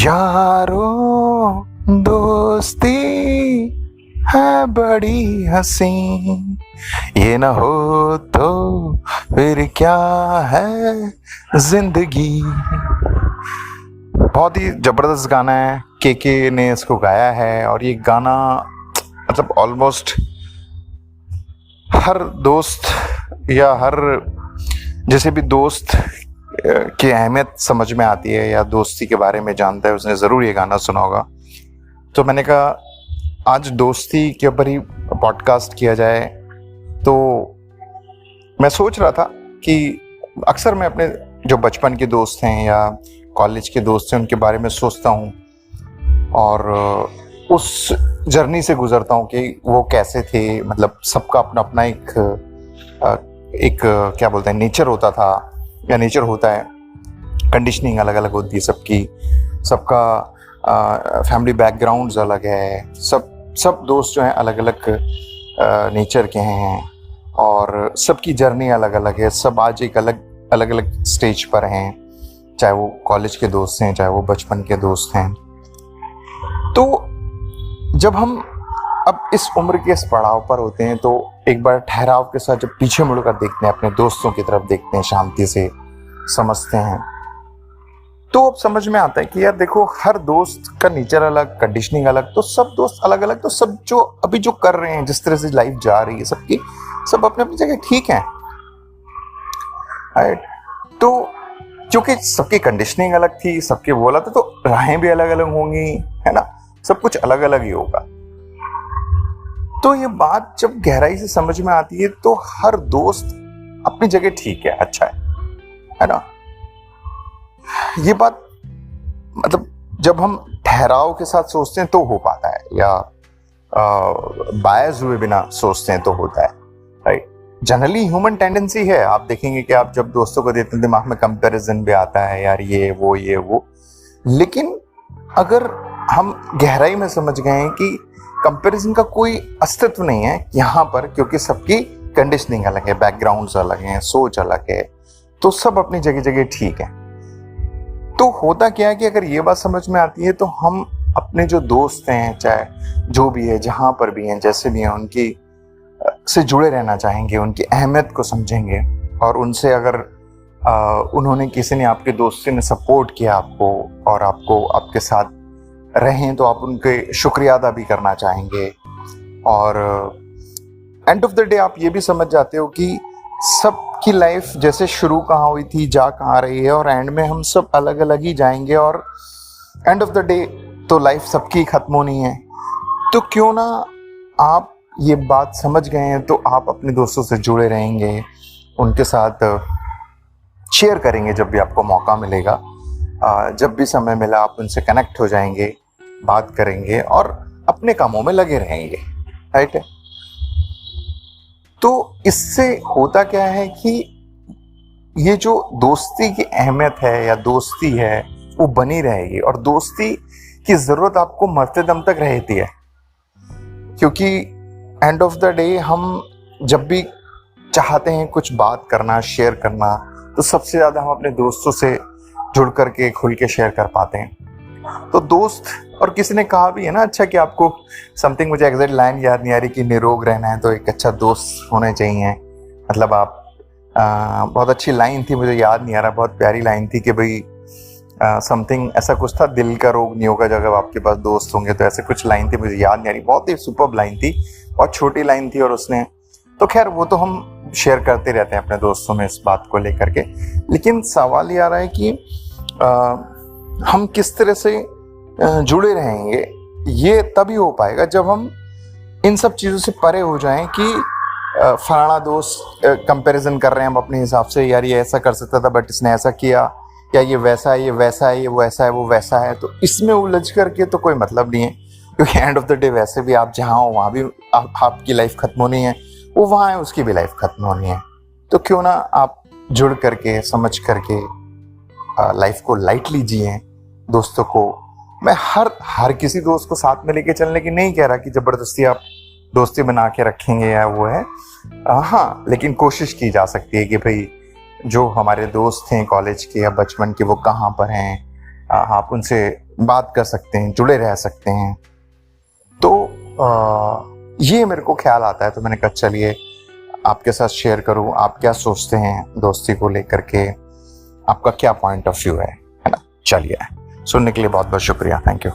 यारों दोस्ती है बड़ी हंसी, ये ना हो तो फिर क्या है जिंदगी। बहुत ही जबरदस्त गाना है, के ने इसको गाया है। और ये गाना मतलब ऑलमोस्ट हर दोस्त या हर जैसे भी दोस्त की अहमियत समझ में आती है या दोस्ती के बारे में जानता है, उसने ज़रूर ये गाना सुना होगा। तो मैंने कहा आज दोस्ती के ऊपर ही पॉडकास्ट किया जाए। तो मैं सोच रहा था कि अक्सर मैं अपने जो बचपन के दोस्त हैं या कॉलेज के दोस्त हैं उनके बारे में सोचता हूँ और उस जर्नी से गुजरता हूँ कि वो कैसे थे। मतलब सबका अपना अपना एक क्या बोलते हैं नेचर होता था या नेचर होता है। कंडीशनिंग अलग अलग होती है सबकी, सबका फैमिली बैकग्राउंड्स अलग है। सब दोस्त जो हैं अलग अलग नेचर के हैं और सबकी जर्नी अलग अलग है। सब आज एक अलग अलग स्टेज पर हैं, चाहे वो कॉलेज के दोस्त हैं चाहे वो बचपन के दोस्त हैं। तो जब हम अब इस उम्र के इस पड़ाव पर होते हैं तो एक बार ठहराव के साथ जब पीछे मुड़कर देखते हैं, अपने दोस्तों की तरफ देखते हैं, शांति से समझते हैं, तो अब समझ में आता है कि यार देखो, हर दोस्त का नेचर अलग, कंडीशनिंग अलग, तो सब दोस्त अलग अलग। तो सब जो अभी जो कर रहे हैं, जिस तरह से लाइफ जा रही है सबकी, सब अपने अपनी जगह ठीक है। तो क्योंकि सबकी कंडीशनिंग अलग थी, सबके बोला था, तो राहें भी अलग अलग होंगी, है ना। सब कुछ अलग अलग ही होगा। तो ये बात जब गहराई से समझ में आती है तो हर दोस्त अपनी जगह ठीक है, अच्छा है ना। ये बात मतलब जब हम ठहराव के साथ सोचते हैं तो हो पाता है, या बायस हुए बिना सोचते हैं तो होता है, राइट। जनरली ह्यूमन टेंडेंसी है। आप देखेंगे कि आप जब दोस्तों को देते हैं दिमाग में कंपैरिजन भी आता है, यार ये वो। लेकिन अगर हम गहराई में समझ गए हैं कि कंपैरिजन का कोई अस्तित्व नहीं है यहाँ पर, क्योंकि सबकी कंडीशनिंग अलग है, बैकग्राउंड्स अलग हैं, सोच अलग है, तो सब अपनी जगह जगह ठीक है। तो होता क्या है कि अगर ये बात समझ में आती है तो हम अपने जो दोस्त हैं, चाहे जो भी है, जहाँ पर भी हैं, जैसे भी हैं, उनकी से जुड़े रहना चाहेंगे, उनकी अहमियत को समझेंगे। और उनसे अगर उन्होंने किसी ने आपके दोस्ती ने सपोर्ट किया आपको और आपको आपके साथ रहें, तो आप उनके शुक्रिया अदा भी करना चाहेंगे। और एंड ऑफ द डे आप ये भी समझ जाते हो कि सबकी लाइफ जैसे शुरू कहाँ हुई थी, जा कहाँ रही है, और एंड में हम सब अलग अलग ही जाएंगे। और एंड ऑफ द डे तो लाइफ सबकी खत्म होनी है। तो क्यों ना आप ये बात समझ गए हैं तो आप अपने दोस्तों से जुड़े रहेंगे, उनके साथ शेयर करेंगे जब भी आपको मौका मिलेगा। जब भी समय मिला आप उनसे कनेक्ट हो जाएंगे, बात करेंगे और अपने कामों में लगे रहेंगे, राइट है। तो इससे होता क्या है कि ये जो दोस्ती की अहमियत है या दोस्ती है वो बनी रहेगी। और दोस्ती की ज़रूरत आपको मरते दम तक रहती है, क्योंकि एंड ऑफ द डे हम जब भी चाहते हैं कुछ बात करना, शेयर करना, तो सबसे ज़्यादा हम अपने दोस्तों से जुड़ करके खुल के शेयर कर पाते हैं। तो दोस्त, और किसी ने कहा भी है ना, अच्छा कि आपको समथिंग, मुझे एग्जैक्ट लाइन याद नहीं आ रही, कि निरोग रहना है तो एक अच्छा दोस्त होने चाहिए। मतलब आप बहुत अच्छी लाइन थी, मुझे याद नहीं आ रहा, बहुत प्यारी लाइन थी कि भाई समथिंग ऐसा कुछ था, दिल का रोग नहीं होगा जब आपके पास दोस्त होंगे, तो ऐसे कुछ लाइन थी, मुझे याद नहीं आ रही। बहुत ही सुपर्ब लाइन थी, बहुत छोटी लाइन थी। और उसने तो खैर वो तो हम शेयर करते रहते हैं अपने दोस्तों में इस बात को लेकर के। लेकिन सवाल ये आ रहा है कि हम किस तरह से जुड़े रहेंगे। ये तभी हो पाएगा जब हम इन सब चीज़ों से परे हो जाएं कि फलाना दोस्त कंपैरिजन कर रहे हैं हम अपने हिसाब से, यार ये ऐसा कर सकता था बट इसने ऐसा किया, या ये वैसा है, ये वैसा है, ये वो ऐसा है, वो वैसा है। तो इसमें उलझ करके तो कोई मतलब नहीं है, क्योंकि एंड ऑफ द डे वैसे भी आप जहाँ हो वहाँ भी आपकी लाइफ खत्म होनी है, वो वहाँ है उसकी भी लाइफ खत्म होनी है। तो क्यों ना आप जुड़ करके, समझ करके लाइफ को लाइटली जिए। दोस्तों को मैं हर किसी दोस्त को साथ में लेके चलने की नहीं कह रहा कि जबरदस्ती आप दोस्ती बना के रखेंगे या वो है, हाँ, लेकिन कोशिश की जा सकती है कि भाई जो हमारे दोस्त हैं कॉलेज के या बचपन के, वो कहाँ पर हैं, आप उनसे बात कर सकते हैं, जुड़े रह सकते हैं। तो ये मेरे को ख्याल आता है, तो मैंने कहा चलिए आपके साथ शेयर करूं, आप क्या सोचते हैं दोस्ती को लेकर के, आपका क्या पॉइंट ऑफ व्यू है ना। चलिए, सुनने के लिए बहुत बहुत शुक्रिया, थैंक यू।